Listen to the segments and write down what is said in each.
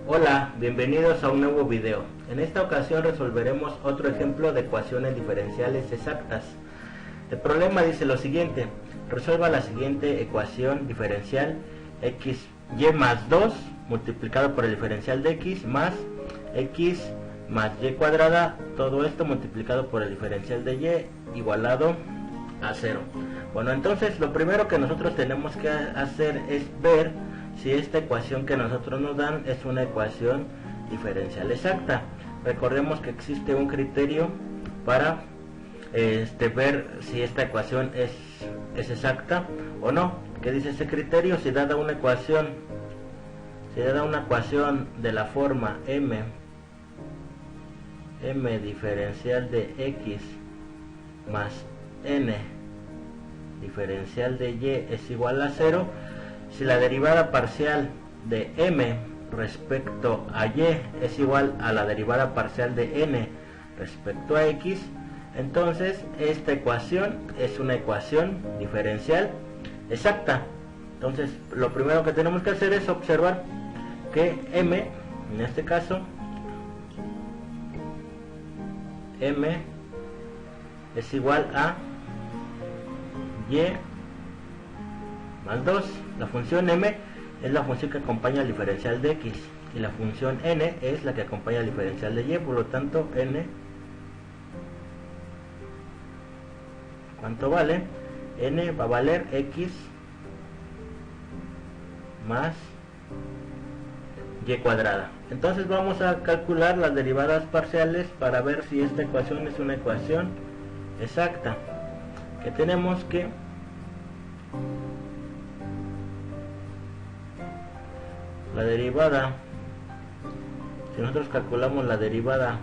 Hola, bienvenidos a un nuevo video. En esta ocasión resolveremos otro ejemplo de ecuaciones diferenciales exactas. El problema dice lo siguiente: resuelva la siguiente ecuación diferencial y más 2 multiplicado por el diferencial de x más y cuadrada, todo esto multiplicado por el diferencial de y igualado a 0. Bueno, entonces lo primero que nosotros tenemos que hacer es ver si esta ecuación que nosotros nos dan es una ecuación diferencial exacta. Recordemos que existe un criterio para ver si esta ecuación es exacta o no. ¿Qué dice ese criterio? Si dada una ecuación de la forma m diferencial de x más n diferencial de y es igual a 0, si la derivada parcial de m respecto a y es igual a la derivada parcial de n respecto a x, entonces esta ecuación es una ecuación diferencial exacta. Entonces lo primero que tenemos que hacer es observar que m, en este caso m es igual a y más 2. La función m es la función que acompaña al diferencial de x y la función n es la que acompaña al diferencial de y. Por lo tanto, n, ¿cuánto vale? N va a valer x más y cuadrada. Entonces vamos a calcular las derivadas parciales para ver si esta ecuación es una ecuación exacta. Que tenemos que la derivada, si nosotros calculamos la derivada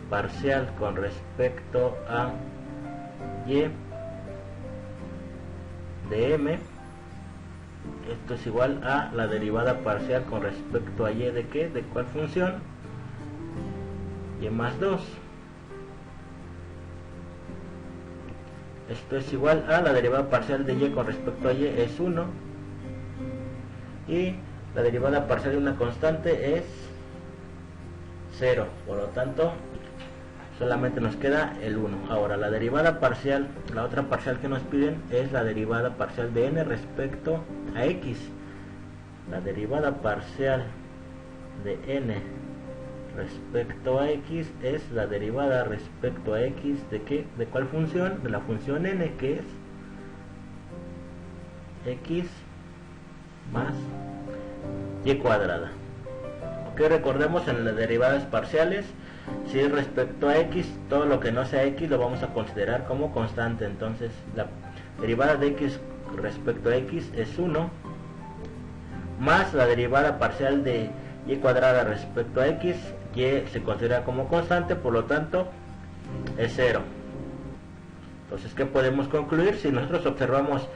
parcial con respecto a y de m, esto es igual a la derivada parcial con respecto a y de ¿qué? ¿De cuál función? Y más 2. Esto es igual a la derivada parcial de y con respecto a y es 1, y la derivada parcial de una constante es 0, por lo tanto solamente nos queda el 1. Ahora la derivada parcial, la otra parcial que nos piden es la derivada parcial de n respecto a x. La derivada parcial de n respecto a x es la derivada respecto a x de ¿qué? ¿De cuál función? De la función n, que es x más y cuadrada. Ok, recordemos en las derivadas parciales, si es respecto a x, todo lo que no sea x lo vamos a considerar como constante. Entonces la derivada de x respecto a x es 1 más la derivada parcial de y cuadrada respecto a x, y se considera como constante, por lo tanto es 0. Entonces, ¿qué podemos concluir? Si nosotros observamos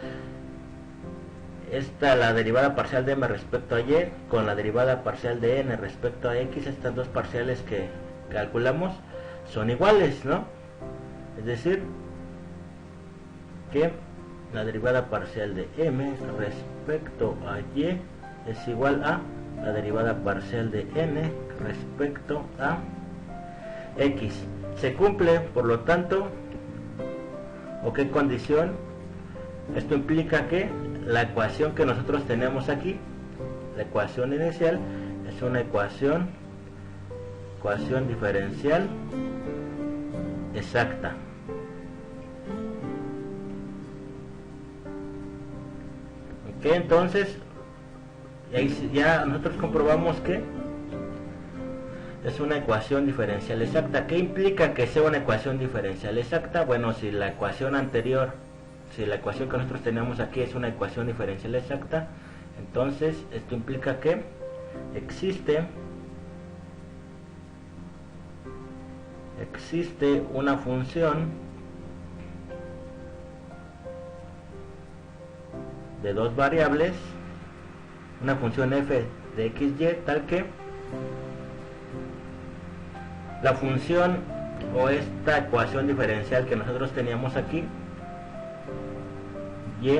la derivada parcial de m respecto a y con la derivada parcial de n respecto a x, estas dos parciales que calculamos son iguales, ¿no? Es decir, que la derivada parcial de m respecto a y es igual a la derivada parcial de n respecto a x. Se cumple, por lo tanto, ¿o qué condición? Esto implica que la ecuación que nosotros tenemos aquí, la ecuación inicial, es una ecuación diferencial exacta. Ok, entonces ya nosotros comprobamos que es una ecuación diferencial exacta. ¿Qué implica que sea una ecuación diferencial exacta? Bueno, si la ecuación anterior, si la ecuación que nosotros tenemos aquí es una ecuación diferencial exacta, entonces esto implica que existe una función de dos variables, una función f de xy, tal que la función o esta ecuación diferencial que nosotros teníamos aquí, y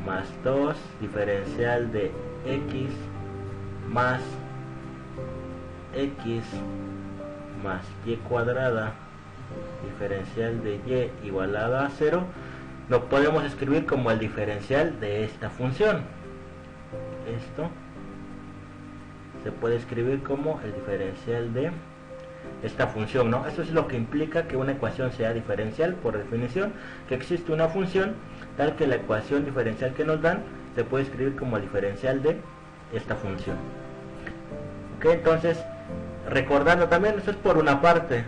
más 2 diferencial de x más x más y cuadrada diferencial de y igualada a 0, lo podemos escribir como el diferencial de esta función. Esto se puede escribir como el diferencial de esta función, ¿no? Eso es lo que implica que una ecuación sea diferencial, por definición, que existe una función tal que la ecuación diferencial que nos dan se puede escribir como el diferencial de esta función. Ok, entonces, recordando también, esto es por una parte.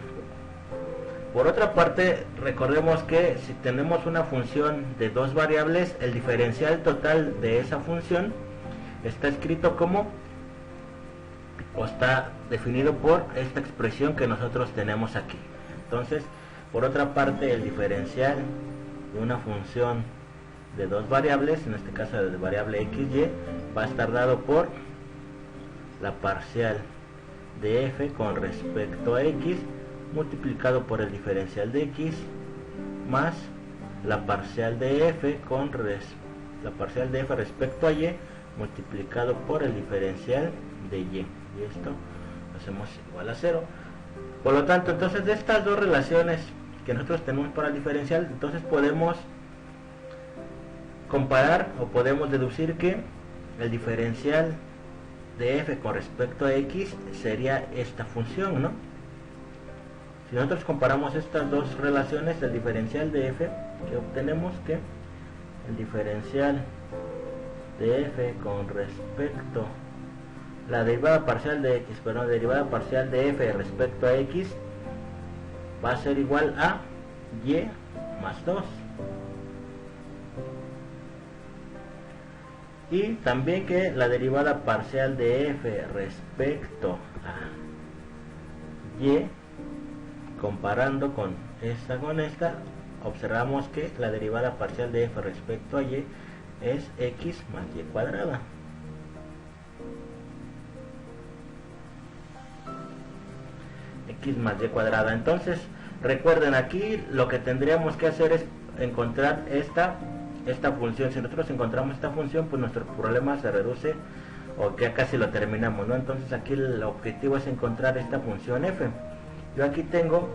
Por otra parte, recordemos que si tenemos una función de dos variables, el diferencial total de esa función está escrito como, o está definido por esta expresión que nosotros tenemos aquí. Entonces, por otra parte, el diferencial de una función de dos variables, en este caso de variable x, y, va a estar dado por la parcial de f con respecto a x multiplicado por el diferencial de x más la parcial de f respecto a y multiplicado por el diferencial de y. Y esto lo hacemos igual a 0. Por lo tanto, entonces, de estas dos relaciones que nosotros tenemos para el diferencial, entonces podemos comparar o podemos deducir que el diferencial de f con respecto a x sería esta función, ¿no? Si nosotros comparamos estas dos relaciones, el diferencial de f, que obtenemos que el diferencial de f con respecto la derivada parcial de x, la derivada parcial de f respecto a x va a ser igual a y más 2. Y también que la derivada parcial de f respecto a y, comparando con esta observamos que la derivada parcial de f respecto a y es x más y cuadrada. X más y cuadrada. Entonces, recuerden, aquí lo que tendríamos que hacer es encontrar esta función. Si nosotros encontramos esta función, pues nuestro problema se reduce, o que casi lo terminamos, ¿no? Entonces aquí el objetivo es encontrar esta función f. Yo aquí tengo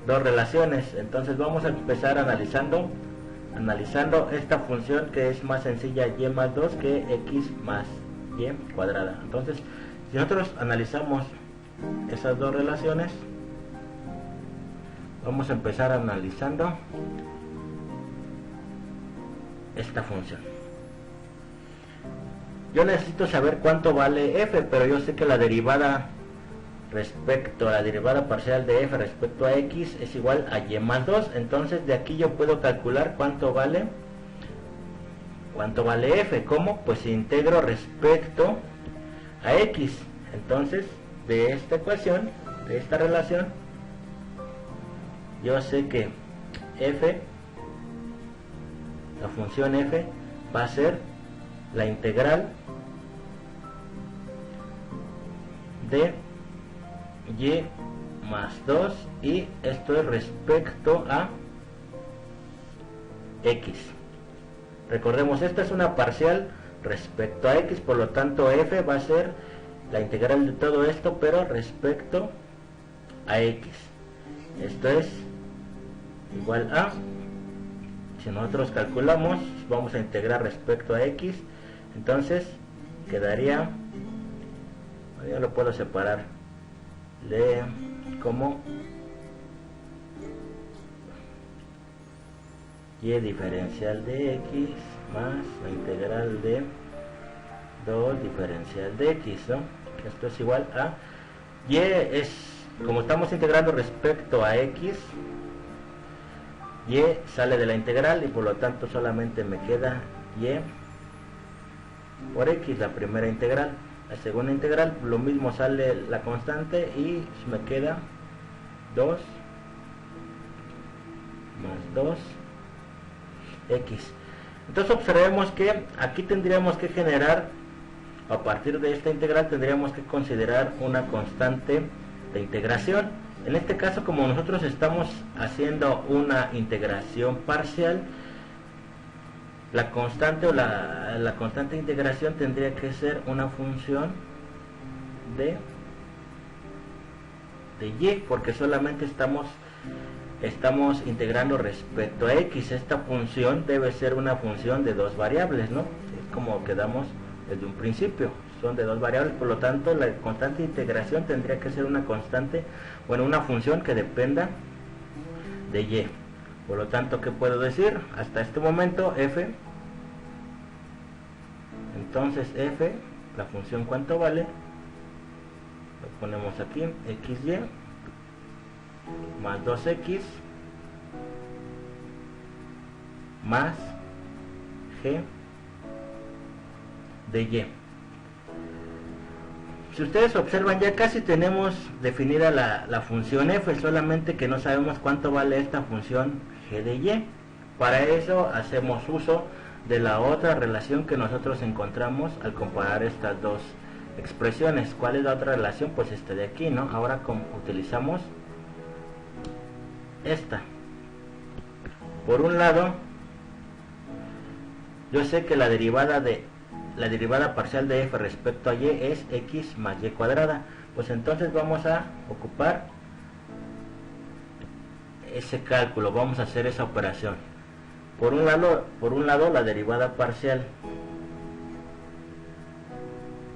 dos relaciones, entonces vamos a empezar analizando esta función, que es más sencilla, y más 2, que x más y cuadrada. Entonces, si nosotros analizamos esas dos relaciones, vamos a empezar analizando esta función. Yo necesito saber cuánto vale f, pero yo sé que la derivada parcial de f respecto a x es igual a y más 2. Entonces de aquí yo puedo calcular cuánto vale f. ¿Cómo? Pues si integro respecto a x. Entonces, de esta ecuación, de esta relación, yo sé que f, la función f, va a ser la integral de y más 2, y esto es respecto a x. Recordemos, esta es una parcial respecto a x, por lo tanto f va a ser la integral de todo esto, pero respecto a x. Esto es igual a, si nosotros calculamos, vamos a integrar respecto a x, entonces quedaría, yo lo puedo separar como y diferencial de x más la integral de 2 diferencial de x, ¿no? Esto es igual a y, es como estamos integrando respecto a x, y sale de la integral y por lo tanto solamente me queda y por x, la primera integral. La segunda integral, lo mismo, sale la constante y me queda 2 más 2 x. Entonces observemos que aquí tendríamos que generar, a partir de esta integral tendríamos que considerar una constante de integración. En este caso, como nosotros estamos haciendo una integración parcial, la constante o la constante de integración tendría que ser una función de y, porque solamente estamos integrando respecto a x. Esta función debe ser una función de dos variables, ¿no? Es como quedamos desde un principio, son de dos variables, por lo tanto la constante de integración tendría que ser una constante, bueno, una función que dependa de y. Por lo tanto, ¿qué puedo decir? Hasta este momento f, entonces f, la función ¿cuánto vale? Lo ponemos aquí, xy más 2x más g de y. Si ustedes observan, ya casi tenemos definida la función f, solamente que no sabemos cuánto vale esta función g de y. Para eso hacemos uso de la otra relación que nosotros encontramos al comparar estas dos expresiones. ¿Cuál es la otra relación? Pues esta de aquí, ¿no? Ahora utilizamos esta. Por un lado, yo sé que la derivada parcial de f respecto a y es x más y cuadrada. Pues entonces vamos a ocupar ese cálculo, vamos a hacer esa operación. Por un lado la derivada parcial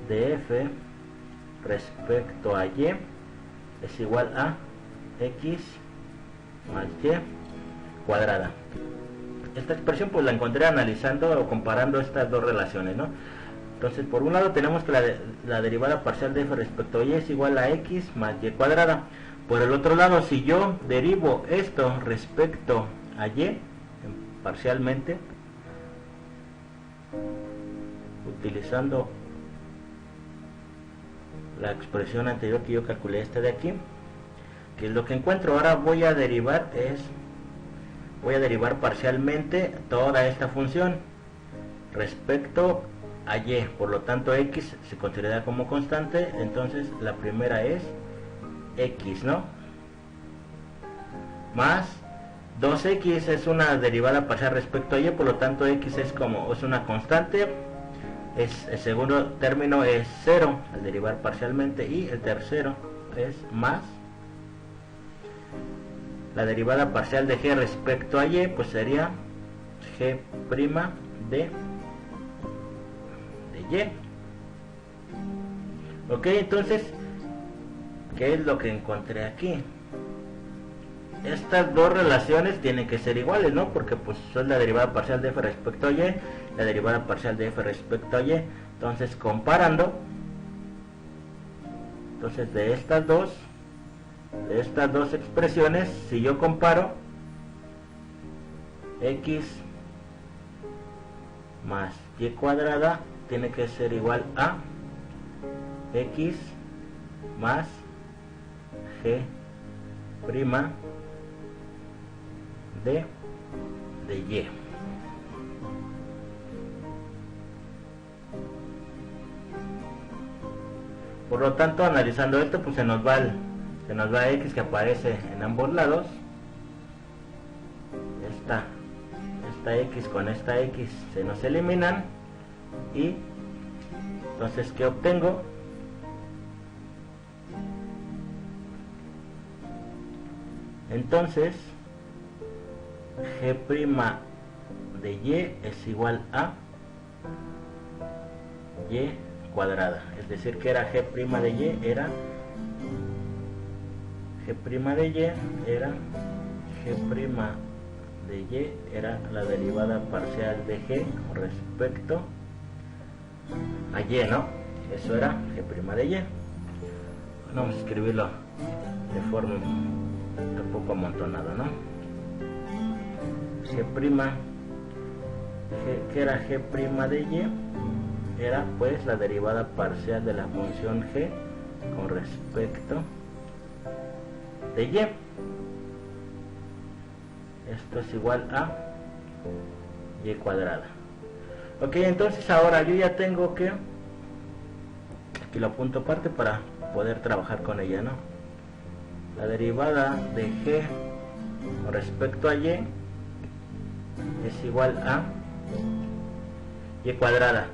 de f respecto a y es igual a x más y cuadrada. Esta expresión pues la encontré analizando o comparando estas dos relaciones, ¿no? Entonces, por un lado tenemos que la derivada parcial de f respecto a y es igual a x más y cuadrada. Por el otro lado, si yo derivo esto respecto a y parcialmente, utilizando la expresión anterior que yo calculé, esta de aquí, que es lo que encuentro, ahora voy a derivar parcialmente toda esta función respecto a y, por lo tanto x se considera como constante, entonces la primera es x, ¿no? Más 2x es una derivada parcial respecto a y, por lo tanto x es una constante, el segundo término es 0 al derivar parcialmente, y el tercero es más la derivada parcial de g respecto a y, pues sería g' de y. Ok, entonces, ¿qué es lo que encontré aquí? Estas dos relaciones tienen que ser iguales, ¿no? Porque pues son la derivada parcial de f respecto a y, la derivada parcial de f respecto a y. Entonces, comparando, entonces de estas dos expresiones, si yo comparo x más y cuadrada, tiene que ser igual a x más g' de y. Por lo tanto, analizando esto, pues se nos va x que aparece en ambos lados. Esta x con esta x se nos eliminan, y entonces, ¿qué obtengo? Entonces, g' de y es igual a y cuadrada, es decir, que era g' de y era la derivada parcial de g con respecto a y, ¿no? Eso era g' de y. Vamos a escribirlo de forma un poco amontonada, ¿no? que era g' de y, era pues la derivada parcial de la función g con respecto de y. Esto es igual a y cuadrada. Ok, entonces ahora yo ya tengo que, aquí lo apunto aparte para poder trabajar con ella, ¿no? La derivada de g con respecto a y es igual a y cuadrada.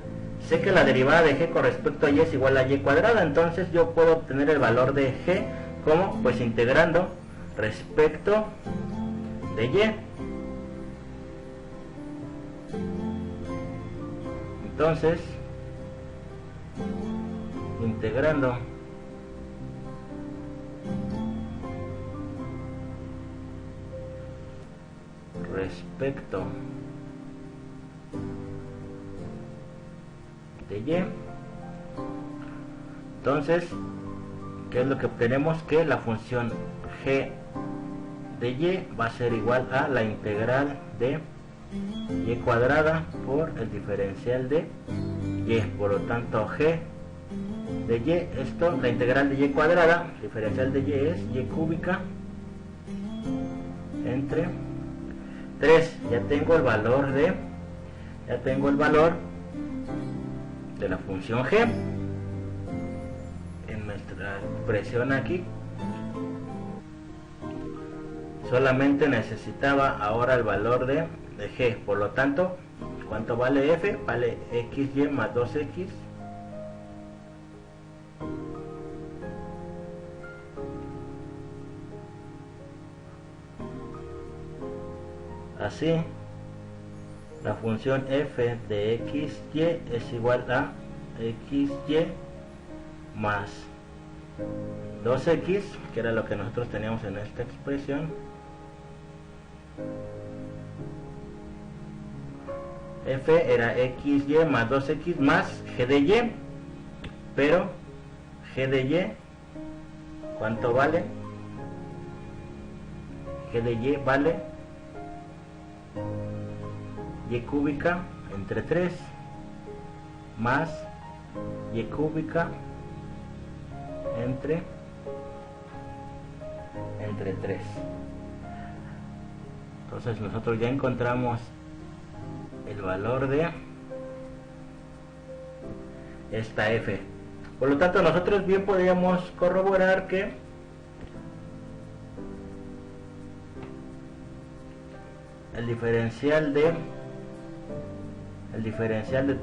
Sé que la derivada de g con respecto a y es igual a y cuadrada, entonces yo puedo obtener el valor de g como, pues integrando respecto de y. Entonces, integrando respecto de y, entonces, ¿qué es lo que obtenemos? Que la función g de y va a ser igual a la integral de y cuadrada por el diferencial de y. Por lo tanto, g de y, esto, la integral de y cuadrada, diferencial de y es y cúbica entre 3. Ya tengo el valor de la función g en nuestra expresión aquí. Solamente necesitaba ahora el valor de g. Por lo tanto, ¿cuánto vale f? Vale xy más 2x así. La función f de xy es igual a xy más 2x, que era lo que nosotros teníamos en esta expresión. F era xy más 2x más g de y, pero g de y, ¿cuánto vale? G de y vale y cúbica entre 3 más y cúbica entre 3. Entonces nosotros ya encontramos el valor de esta f. Por lo tanto, nosotros bien podríamos corroborar que el diferencial de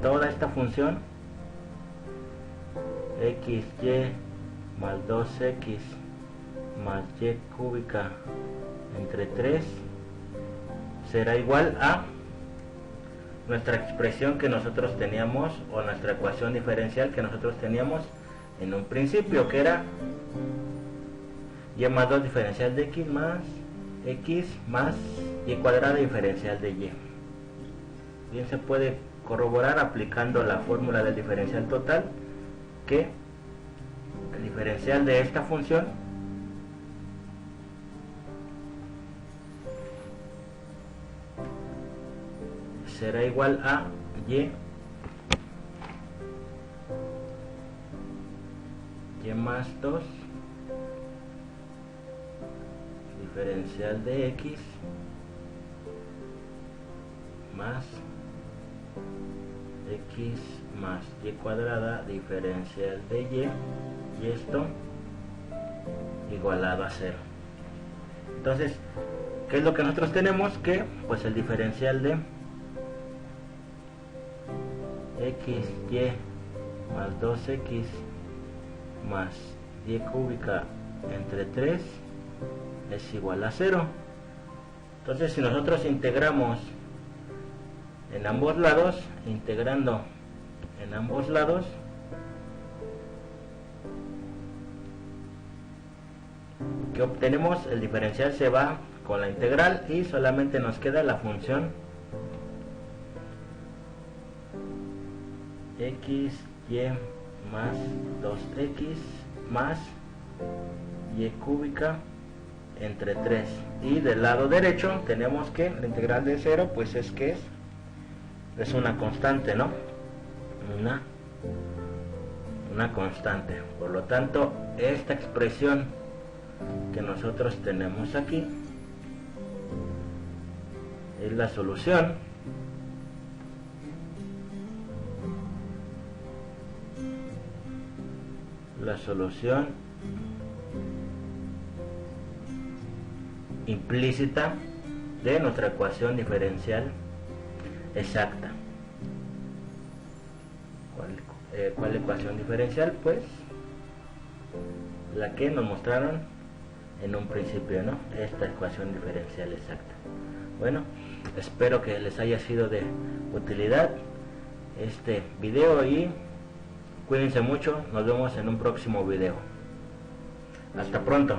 toda esta función xy más 2x más y cúbica entre 3 será igual a nuestra expresión que nosotros teníamos, o nuestra ecuación diferencial que nosotros teníamos en un principio, que era y más 2 diferencial de x más y cuadrada diferencial de y. Bien se puede corroborar aplicando la fórmula del diferencial total, que el diferencial de esta función será igual a y más 2 diferencial de x más x más y cuadrada diferencial de y esto igualado a 0. Entonces, ¿qué es lo que nosotros tenemos? Que pues el diferencial de xy más 2x más y cúbica entre 3 es igual a 0. Entonces, si nosotros integramos en ambos lados, integrando en ambos lados, ¿qué obtenemos? El diferencial se va con la integral y solamente nos queda la función xy más 2x más y cúbica entre 3. Y del lado derecho tenemos que la integral de 0 pues es una constante, ¿no? Una constante. Por lo tanto, esta expresión que nosotros tenemos aquí es la solución implícita de nuestra ecuación diferencial exacta. ¿Cuál ecuación diferencial? Pues la que nos mostraron en un principio, ¿no? Esta ecuación diferencial exacta. Bueno, espero que les haya sido de utilidad este video y cuídense mucho. Nos vemos en un próximo video. Hasta pronto.